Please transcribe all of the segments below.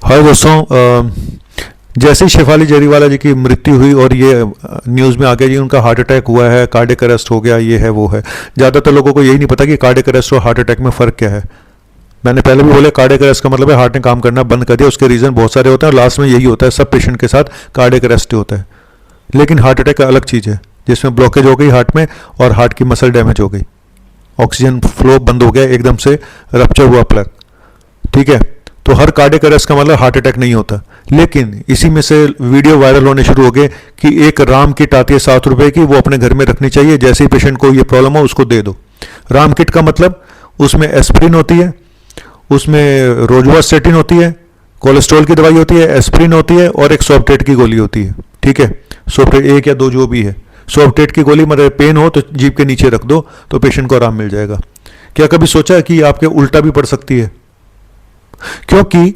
हाय दोस्तों, जैसे ही शेफाली जरीवाला जी की मृत्यु हुई और ये न्यूज़ में आ गया जी उनका हार्ट अटैक हुआ है, कार्डियक अरेस्ट हो गया, ये है वो है। ज़्यादातर लोगों को यही नहीं पता कि कार्डियक अरेस्ट और हार्ट अटैक में फ़र्क क्या है। मैंने पहले भी बोला, कार्डियक अरेस्ट का मतलब है हार्ट ने काम करना बंद कर दिया। उसके रीज़न बहुत सारे होते हैं और लास्ट में यही होता है, सब पेशेंट के साथ कार्डियक अरेस्ट होता है। लेकिन हार्ट अटैक अलग चीज़ है, जिसमें ब्लॉकेज हो गई हार्ट में और हार्ट की मसल डैमेज हो गई, ऑक्सीजन फ्लो बंद हो गया, एकदम से रप्चर हुआ प्लग। ठीक है, तो हर कार्डियक अरेस्ट का मतलब हार्ट अटैक नहीं होता। लेकिन इसी में से वीडियो वायरल होने शुरू हो गए कि एक राम किट आती है 7 रुपए की, वो अपने घर में रखनी चाहिए, जैसे ही पेशेंट को ये प्रॉब्लम हो उसको दे दो। राम किट का मतलब उसमें एस्प्रिन होती है, उसमें रोजुवास्टेटिन होती है, कोलेस्ट्रॉल की दवाई होती है, एस्प्रिन होती है और एक सॉफ्टेट की गोली होती है। ठीक है, सॉफ्टेट 1 या 2 जो भी है। सॉफ्टेट की गोली मतलब पेन हो तो जीभ के नीचे रख दो तो पेशेंट को आराम मिल जाएगा। क्या कभी सोचा कि आपके उल्टा भी पड़ सकती है? क्योंकि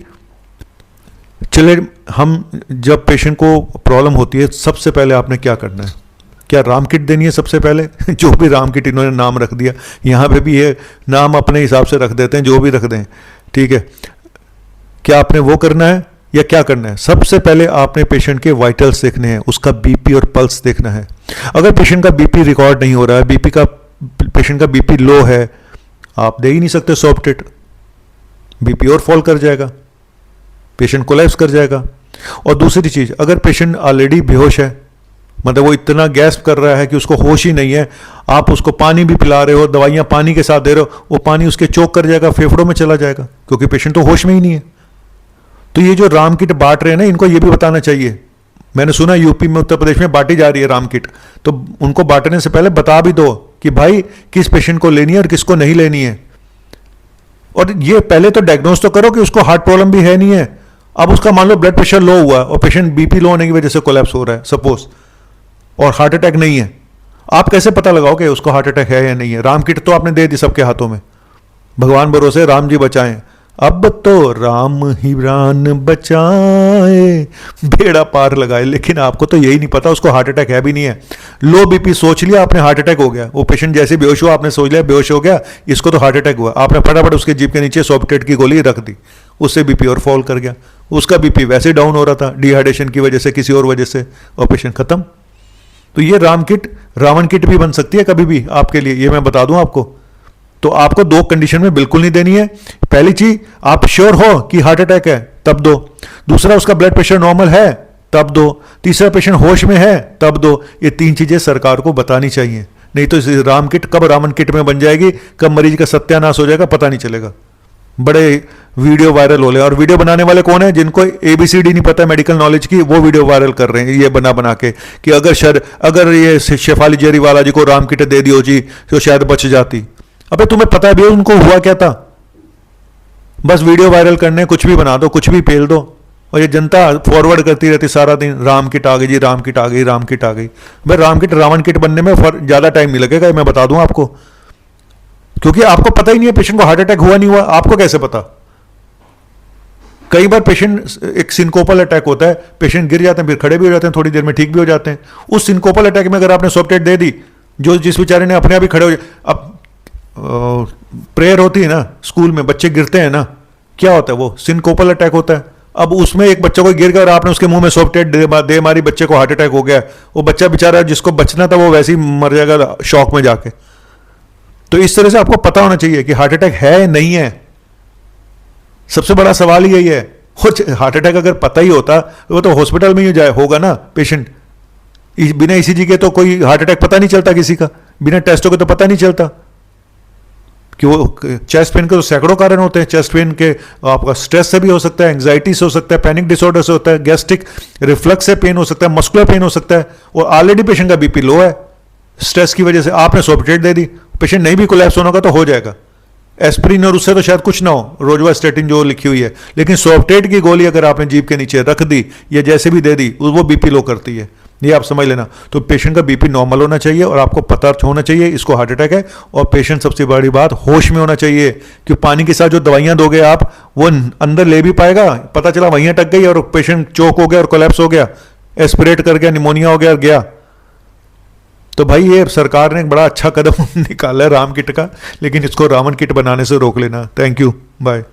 चले, हम जब पेशेंट को प्रॉब्लम होती है सबसे पहले आपने क्या करना है? क्या राम किट देनी है सबसे पहले? जो भी राम किट इन्होंने नाम रख दिया, यहाँ पे भी ये नाम अपने हिसाब से रख देते हैं, जो भी रख दें। ठीक है, क्या आपने वो करना है या क्या करना है? सबसे पहले आपने पेशेंट के वाइटल्स देखने हैं, उसका बीपी और पल्स देखना है। अगर पेशेंट का बीपी रिकॉर्ड नहीं हो रहा है, पेशेंट का बीपी लो है, आप दे ही नहीं सकते सॉफ्टेट। बीपी और फॉल कर जाएगा, पेशेंट कोलैप्स कर जाएगा। और दूसरी चीज़, अगर पेशेंट ऑलरेडी बेहोश है, मतलब वो इतना गैस्प कर रहा है कि उसको होश ही नहीं है, आप उसको पानी भी पिला रहे हो, दवाइयाँ पानी के साथ दे रहे हो, वो पानी उसके चोक कर जाएगा, फेफड़ों में चला जाएगा, क्योंकि पेशेंट तो होश में ही नहीं है। तो ये जो राम किट बांट रहे हैं ना, इनको ये भी बताना चाहिए। मैंने सुना यूपी में, उत्तर प्रदेश में बांटी जा रही है राम किट, तो उनको बांटने से पहले बता भी दो कि भाई किस पेशेंट को लेनी है और किसको नहीं लेनी है। और ये पहले तो डायग्नोस तो करो कि उसको हार्ट प्रॉब्लम भी है नहीं है। अब उसका मान लो ब्लड प्रेशर लो हुआ और पेशेंट बीपी लो होने की वजह से कोलैप्स हो रहा है सपोज, और हार्ट अटैक नहीं है, आप कैसे पता लगाओगे उसको हार्ट अटैक है या नहीं है? राम किट तो आपने दे दी सबके हाथों में, भगवान भरोसे, राम जी बचाएं। अब तो राम ही प्राण बचाए, बेड़ा पार लगाए। लेकिन आपको तो यही नहीं पता उसको हार्ट अटैक है भी नहीं है। लो बीपी सोच लिया आपने, हार्ट अटैक हो गया। वो पेशेंट जैसे बेहोश हुआ, आपने सोच लिया बेहोश हो गया, इसको तो हार्ट अटैक हुआ। आपने फटाफट उसके जीभ के नीचे सॉफ्टेट की गोली रख दी, उससे बीपी और फॉल कर गया। उसका बीपी वैसे डाउन हो रहा था डिहाइड्रेशन की वजह से, किसी और वजह से, और पेशेंट खत्म। तो ये राम किट रावण किट भी बन सकती है कभी भी आपके लिए, ये मैं बता दूं आपको। तो आपको 2 कंडीशन में बिल्कुल नहीं देनी है। पहली चीज, आप श्योर हो कि हार्ट अटैक है तब दो। दूसरा, उसका ब्लड प्रेशर नॉर्मल है तब दो। तीसरा, पेशेंट होश में है तब दो। ये 3 चीजें सरकार को बतानी चाहिए, नहीं तो इस राम किट कब रावण किट में बन जाएगी, कब मरीज का सत्यानाश हो जाएगा पता नहीं चलेगा। बड़े वीडियो वायरल हो रहे हैं, और वीडियो बनाने वाले कौन है? जिनको ABCD नहीं पता मेडिकल नॉलेज की, वो वीडियो वायरल कर रहे हैं ये बना के कि अगर ये शेफाली जरीवाला जी को राम किट दे दी हो जी तो शायद बच जाती। अबे तुम्हें पता है भी उनको हुआ क्या था? बस वीडियो वायरल करने, कुछ भी बना दो, कुछ भी पेल दो, और ये जनता फॉरवर्ड करती रहती सारा दिन, राम किट आ गई जी, राम किट आ गई, राम किट आ गई। भाई राम किट रावण किट बनने में ज्यादा टाइम नहीं लगेगा, मैं बता दूं आपको, क्योंकि आपको पता ही नहीं है पेशेंट को हार्ट अटैक हुआ नहीं हुआ, आपको कैसे पता? कई बार पेशेंट एक सिनकोपल अटैक होता है, पेशेंट गिर जाते हैं, फिर खड़े भी हो जाते हैं, थोड़ी देर में ठीक भी हो जाते हैं। उस सिनकोपल अटैक में अगर आपने सॉफ्टेट दे दी, जिस बेचारे ने अपने आप ही खड़े हो, अब प्रेयर होती है ना स्कूल में, बच्चे गिरते हैं ना, क्या होता है? वो सिनकोपल अटैक होता है। अब उसमें एक बच्चे को गिर गया और आपने उसके मुंह में सॉफ्टेट दे मारी, बच्चे को हार्ट अटैक हो गया। वो बच्चा बेचारा जिसको बचना था वो वैसे ही मर जाएगा शॉक में जाके। तो इस तरह से आपको पता होना चाहिए कि हार्ट अटैक है नहीं है। सबसे बड़ा सवाल ही यही है। हार्ट अटैक अगर पता ही होता वो तो हॉस्पिटल में ही होगा ना पेशेंट। बिना ECG के तो कोई हार्ट अटैक पता नहीं चलता किसी का, बिना टेस्टों के तो पता नहीं चलता कि वो चेस्ट पेन के तो सैकड़ों कारण होते हैं। चेस्ट पेन के आपका स्ट्रेस से भी हो सकता है, एंग्जाइटी से हो सकता है, पैनिक डिसऑर्डर से होता है, गैस्ट्रिक रिफ्लक्स से पेन हो सकता है, मस्कुलर पेन हो सकता है। और ऑलरेडी पेशेंट का बीपी लो है, स्ट्रेस की वजह से आपने सॉफ्टेट दे दी, पेशेंट नहीं भी कोलैप्स होने का तो हो जाएगा। एस्प्रिन और उससे तो शायद कुछ ना हो, रोजुवास्टेटिन जो लिखी हुई है, लेकिन सॉफ्टेट की गोली अगर आपने जीभ के नीचे रख दी या जैसे भी दे दी, वो बीपी लो करती है, ये आप समझ लेना। तो पेशेंट का बीपी नॉर्मल होना चाहिए और आपको पता होना चाहिए इसको हार्ट अटैक है। और पेशेंट सबसे बड़ी बात होश में होना चाहिए, कि पानी के साथ जो दवाइयां दोगे आप वो अंदर ले भी पाएगा, पता चला वहीं अटक गई और पेशेंट चोक हो गया और कोलैप्स हो गया, एस्पिरेट कर गया, निमोनिया हो गया और गया। तो भाई ये सरकार ने एक बड़ा अच्छा कदम निकाला है राम किट का, लेकिन इसको रावण किट बनाने से रोक लेना। Thank you, bye.